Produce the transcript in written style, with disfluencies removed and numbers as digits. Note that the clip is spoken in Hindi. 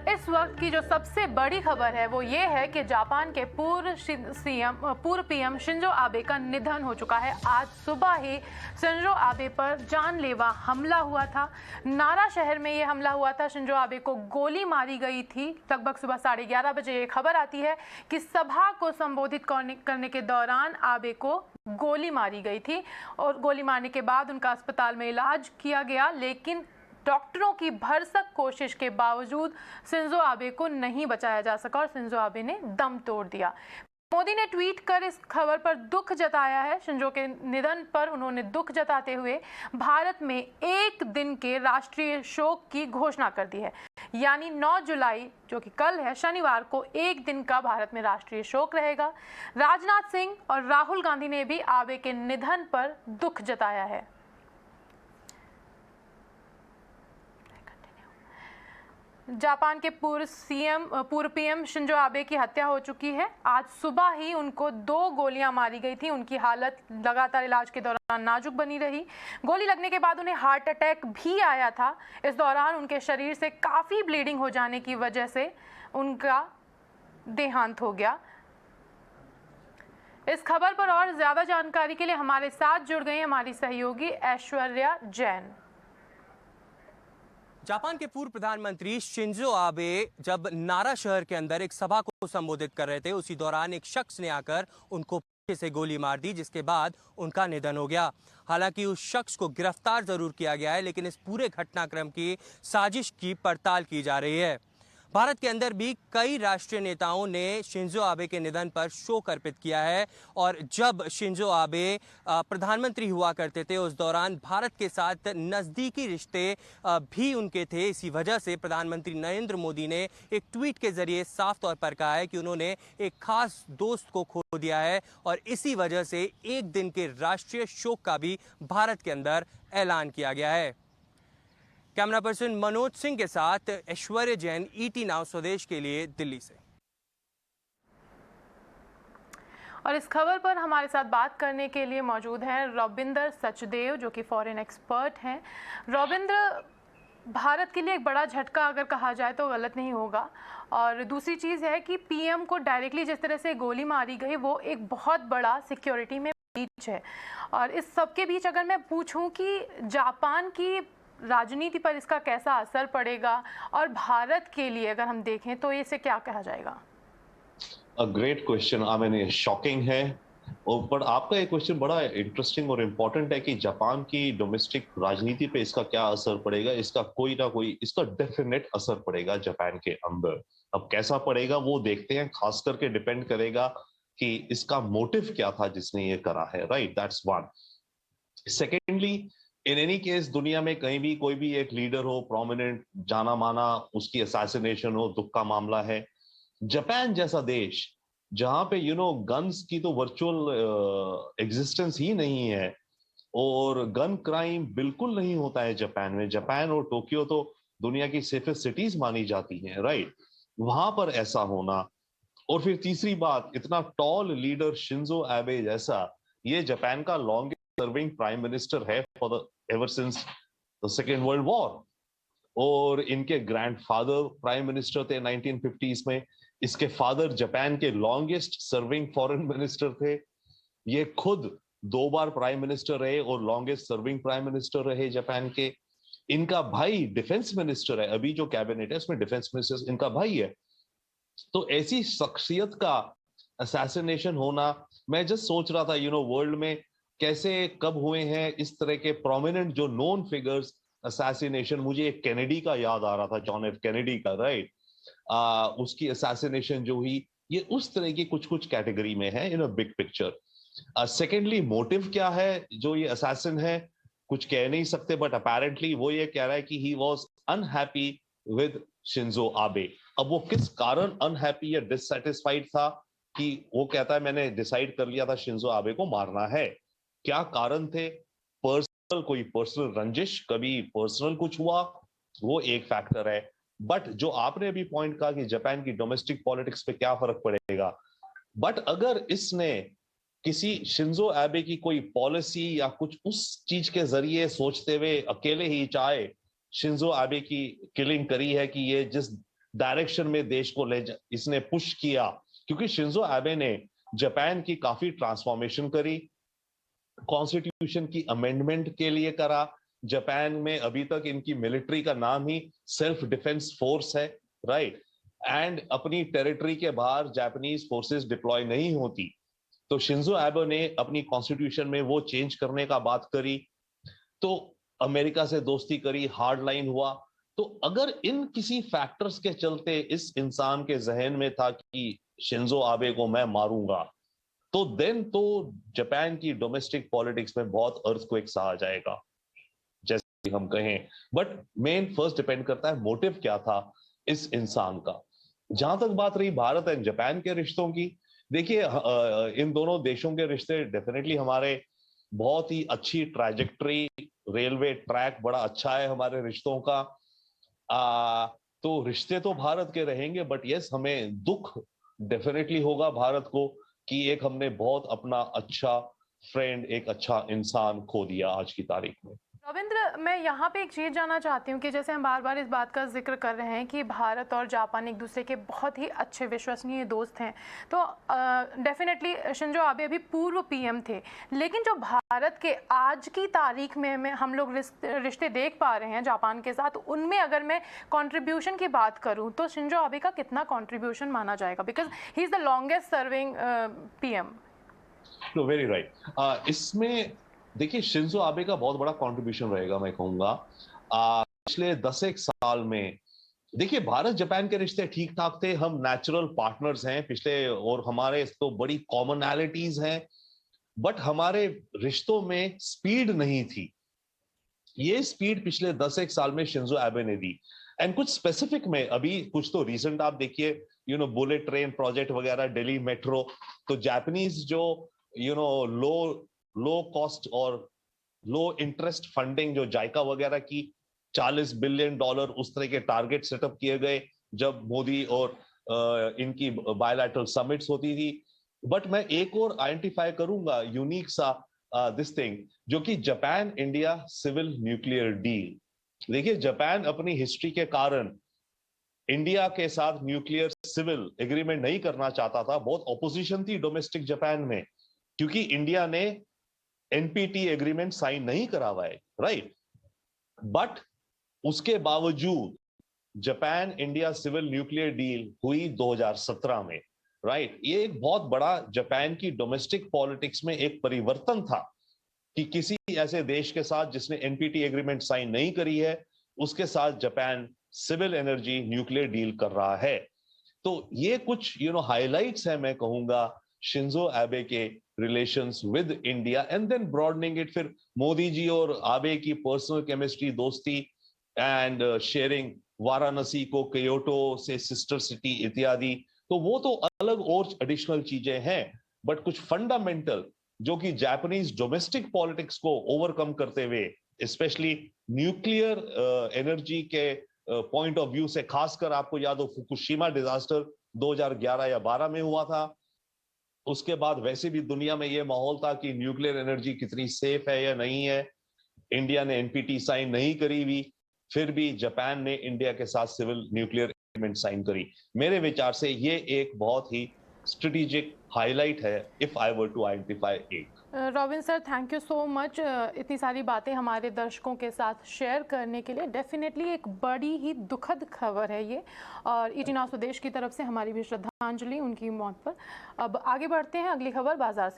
इस वक्त की जो सबसे बड़ी खबर है वो ये है कि जापान के पूर्व पीएम शिंजो आबे का निधन हो चुका है। आज सुबह ही शिंजो आबे पर जानलेवा हमला हुआ था। नारा शहर में ये हमला हुआ था। शिंजो आबे को गोली मारी गई थी। लगभग सुबह 11:30 बजे ये खबर आती है कि सभा को संबोधित करने के दौरान आबे को गोली मारी गई थी और गोली मारने के बाद उनका अस्पताल में इलाज किया गया, लेकिन डॉक्टरों की भरसक कोशिश के बावजूद शिंजो आबे को नहीं बचाया जा सका और शिंजो आबे ने दम तोड़ दिया। मोदी ने ट्वीट कर इस खबर पर दुख जताया है। शिंजो के निधन पर उन्होंने दुख जताते हुए भारत में एक दिन के राष्ट्रीय शोक की घोषणा कर दी है। यानी 9 जुलाई जो कि कल है, शनिवार को एक दिन का भारत में राष्ट्रीय शोक रहेगा। राजनाथ सिंह और राहुल गांधी ने भी आबे के निधन पर दुख जताया है। जापान के पूर्व पीएम शिंजो आबे की हत्या हो चुकी है। आज सुबह ही उनको 2 गोलियां मारी गई थी। उनकी हालत लगातार इलाज के दौरान नाजुक बनी रही। गोली लगने के बाद उन्हें हार्ट अटैक भी आया था। इस दौरान उनके शरीर से काफ़ी ब्लीडिंग हो जाने की वजह से उनका देहांत हो गया। इस खबर पर और ज़्यादा जानकारी के लिए हमारे साथ जुड़ गई हमारी सहयोगी ऐश्वर्या जैन। जापान के पूर्व प्रधानमंत्री शिंजो आबे जब नारा शहर के अंदर एक सभा को संबोधित कर रहे थे, उसी दौरान एक शख्स ने आकर उनको पीछे से गोली मार दी, जिसके बाद उनका निधन हो गया। हालांकि उस शख्स को गिरफ्तार जरूर किया गया है, लेकिन इस पूरे घटनाक्रम की साजिश की पड़ताल की जा रही है। भारत के अंदर भी कई राष्ट्रीय नेताओं ने शिंजो आबे के निधन पर शोक अर्पित किया है और जब शिंजो आबे प्रधानमंत्री हुआ करते थे, उस दौरान भारत के साथ नज़दीकी रिश्ते भी उनके थे। इसी वजह से प्रधानमंत्री नरेंद्र मोदी ने एक ट्वीट के जरिए साफ तौर पर कहा है कि उन्होंने एक खास दोस्त को खो दिया है और इसी वजह से एक दिन के राष्ट्रीय शोक का भी भारत के अंदर ऐलान किया गया है। कैमरा पर्सन मनोज सिंह के साथ ऐश्वर्या जैन, ET नाउ स्वदेश के लिए, दिल्ली से। और इस खबर पर हमारे साथ बात करने के लिए मौजूद हैं रविंद्र सचदेव, जो कि फॉरेन एक्सपर्ट हैं। रविंद्र, भारत के लिए एक बड़ा झटका अगर कहा जाए तो गलत नहीं होगा। और दूसरी चीज़ है कि पीएम को डायरेक्टली जिस तरह से गोली मारी गई, वो एक बहुत बड़ा सिक्योरिटी में ब्रीच है। और इस सब के बीच अगर मैं पूछूं कि जापान की राजनीति पर इसका कैसा असर पड़ेगा और भारत के लिए अगर हम देखें तो इसे क्या कहा जाएगा? A great question. I mean shocking है और पर आपका ये क्वेश्चन बड़ा इंटरेस्टिंग और इम्पोर्टेंट है कि जापान की डोमेस्टिक राजनीति पे इसका क्या असर पड़ेगा। इसका कोई ना कोई इसका डेफिनेट असर पड़ेगा जापान के अंदर। अब कैसा पड़ेगा वो देखते हैं। खास करके डिपेंड करेगा कि इसका मोटिव क्या था जिसने ये करा है। Right, that's one. Secondly, in any case दुनिया में कहीं भी कोई भी एक लीडर हो, प्रोमिनेंट, जाना माना, उसकी असैसिनेशन हो, दुख का मामला है। जापान जैसा देश जहां पे गन्स की तो वर्चुअल एग्जिस्टेंस ही नहीं है और गन क्राइम बिल्कुल नहीं होता है जापान में। जापान और टोक्यो तो दुनिया की सेफेस्ट सिटीज मानी जाती हैं। राइट, वहां पर ऐसा होना। और फिर तीसरी बात, इतना टॉल लीडर शिंजो आबे जैसा, ये जापान का लॉन्गेस्ट सर्विंग प्राइम मिनिस्टर है for the ever since the second world war. और इनके ग्रैंडफादर प्राइम मिनिस्टर थे 1950s में। इसके फादर जापान के लॉन्गेस्ट सर्विंग फॉरेन मिनिस्टर थे। ये खुद 2 बार प्राइम मिनिस्टर रहे और लॉन्गेस्ट सर्विंग प्राइम मिनिस्टर रहे जापान के। इनका भाई डिफेंस मिनिस्टर है। अभी जो कैबिनेट है उसमें डिफेंस मिनिस्टर इनका भाई है। तो ऐसी शख्सियत का असैसिनेशन होना, मैं जस्ट सोच रहा था वर्ल्ड में कैसे कब हुए हैं इस तरह के प्रोमिनेंट जो नोन फिगर्स असैसिनेशन। मुझे एक कैनेडी का याद आ रहा था, जॉन एफ कैनेडी का। राइट, उसकी असैसिनेशन जो हुई, ये उस तरह की कुछ कुछ कैटेगरी में है in a big picture. Secondly, motive क्या है जो ये असैसिन है कुछ कह नहीं सकते, बट अपेरेंटली वो ये कह रहा है कि he was unhappy with Shinzo Abe. अब वो किस कारण अनहैप्पी या डिससैटिस्फाइड था कि वो कहता है मैंने डिसाइड कर लिया था शिंजो आबे को मारना है। क्या कारण थे? पर्सनल, कोई पर्सनल रंजिश, कभी पर्सनल कुछ हुआ, वो एक फैक्टर है। बट जो आपने अभी पॉइंट कहा कि जापान की डोमेस्टिक पॉलिटिक्स पे क्या फर्क पड़ेगा, बट अगर इसने किसी शिंजो आबे की कोई पॉलिसी या कुछ उस चीज के जरिए सोचते हुए अकेले ही चाहे शिंजो आबे की किलिंग करी है कि ये जिस डायरेक्शन में देश को इसने पुश किया, क्योंकि शिंजो एबे ने जापान की काफी ट्रांसफॉर्मेशन करी, कॉन्स्टिट्यूशन की अमेंडमेंट के लिए करा। जापान में अभी तक इनकी मिलिट्री का नाम ही सेल्फ डिफेंस फोर्स है, राइट, एंड अपनी टेरिटरी के बाहर जापानीज फोर्सेस डिप्लॉय नहीं होती। तो शिंजो एबे ने अपनी कॉन्स्टिट्यूशन में वो चेंज करने का बात करी, तो अमेरिका से दोस्ती करी, हार्ड लाइन हुआ। तो अगर इन किसी फैक्टर्स के चलते इस इंसान के जहन में था कि शिंजो आबे को मैं मारूंगा, तो देन तो जापान की डोमेस्टिक पॉलिटिक्स में बहुत अर्थक्वेक सा आ जाएगा, जैसे हम कहें। बट मेन फर्स्ट डिपेंड करता है मोटिव क्या था इस इंसान का। जहां तक बात रही भारत एंड जापान के रिश्तों की, देखिए इन दोनों देशों के रिश्ते डेफिनेटली हमारे बहुत ही अच्छी ट्रैजेक्टरी, रेलवे ट्रैक बड़ा अच्छा है हमारे रिश्तों का। तो रिश्ते तो भारत के रहेंगे, बट यस हमें दुख डेफिनेटली होगा भारत को कि एक हमने बहुत अपना अच्छा फ्रेंड, एक अच्छा इंसान खो दिया आज की तारीख में। रविंद्र, मैं यहाँ पे एक चीज़ जानना चाहती हूँ कि जैसे हम बार बार इस बात का जिक्र कर रहे हैं कि भारत और जापान एक दूसरे के बहुत ही अच्छे विश्वसनीय दोस्त हैं, तो डेफिनेटली शिंजो आबे अभी पूर्व पीएम थे, लेकिन जो भारत के आज की तारीख में हम लोग रिश्ते देख पा रहे हैं जापान के साथ, उनमें अगर मैं कंट्रीब्यूशन की बात करूँ तो शिंजो आबे का कितना कंट्रीब्यूशन माना जाएगा, because he is the longest serving PM. No, very right. इसमें देखिए शिंजो आबे का बहुत बड़ा कंट्रीब्यूशन रहेगा, मैं कहूंगा। पिछले 10 साल में देखिए भारत जापान के रिश्ते ठीक ठाक थे, हम नेचुरल पार्टनर्स हैं पिछले, और हमारे तो बड़ी कॉमनैलिटीज हैं, बट हमारे रिश्तों में स्पीड नहीं थी। ये स्पीड पिछले 10 साल में शिंजो आबे ने दी। एंड कुछ स्पेसिफिक में अभी कुछ तो रिसेंट आप देखिए, बुलेट ट्रेन प्रोजेक्ट वगैरह, दिल्ली मेट्रो, तो जापानीज जो लो कॉस्ट और लो इंटरेस्ट फंडिंग जो जायका वगैरह की $40 बिलियन उस तरह के टारगेट सेटअप किए गए जब मोदी और इनकी बायलैटरल समिट्स होती थी। बट मैं एक और आइडेंटिफाई करूंगा यूनिक सा दिस थिंग, जो कि Japan India civil nuclear deal. देखिए जापान अपनी हिस्ट्री के कारण इंडिया के साथ न्यूक्लियर सिविल एग्रीमेंट नहीं करना चाहता था, बहुत ऑपोजिशन थी डोमेस्टिक जापान में, क्योंकि इंडिया ने एनपीटी एग्रीमेंट साइन नहीं करा हुआ है, राइट। बट उसके बावजूद Japan India civil nuclear deal हुई 2017 में, राइट। ये एक बहुत बड़ा जापान की डोमेस्टिक पॉलिटिक्स में एक परिवर्तन था कि किसी ऐसे देश के साथ जिसने एनपीटी एग्रीमेंट साइन नहीं करी है, उसके साथ Japan civil energy nuclear deal कर रहा है। तो ये कुछ हाइलाइट्स है, मैं कहूंगा, शिंजो आबे के relations with India, and then broadening it, फिर मोदी जी और आबे की पर्सनल केमिस्ट्री, दोस्ती, एंड शेयरिंग वाराणसी को क्योटो से सिस्टर सिटी इत्यादि। तो वो तो अलग और एडिशनल चीजें हैं, बट कुछ फंडामेंटल जो कि जापानीज डोमेस्टिक पॉलिटिक्स को ओवरकम करते हुए, स्पेशली न्यूक्लियर एनर्जी के पॉइंट ऑफ व्यू से, खासकर आपको याद हो फुकुशिमा डिजास्टर 2011 या 12 में हुआ था। उसके बाद वैसे भी दुनिया में यह माहौल था कि न्यूक्लियर एनर्जी कितनी सेफ है या नहीं है। इंडिया ने एनपीटी साइन नहीं करी हुई, फिर भी जापान ने इंडिया के साथ सिविल न्यूक्लियर एग्रीमेंट साइन करी। मेरे विचार से ये एक बहुत ही स्ट्रेटेजिक हाईलाइट है, if I were to identify it. Robin sir, thank you so much इतनी सारी बातें हमारे दर्शकों के साथ शेयर करने के लिए। डेफिनेटली एक बड़ी ही दुखद खबर है ये, और ईटी नाउ स्वदेश की तरफ से हमारी भी श्रद्धांजलि उनकी मौत पर। अब आगे बढ़ते हैं, अगली खबर बाजार से।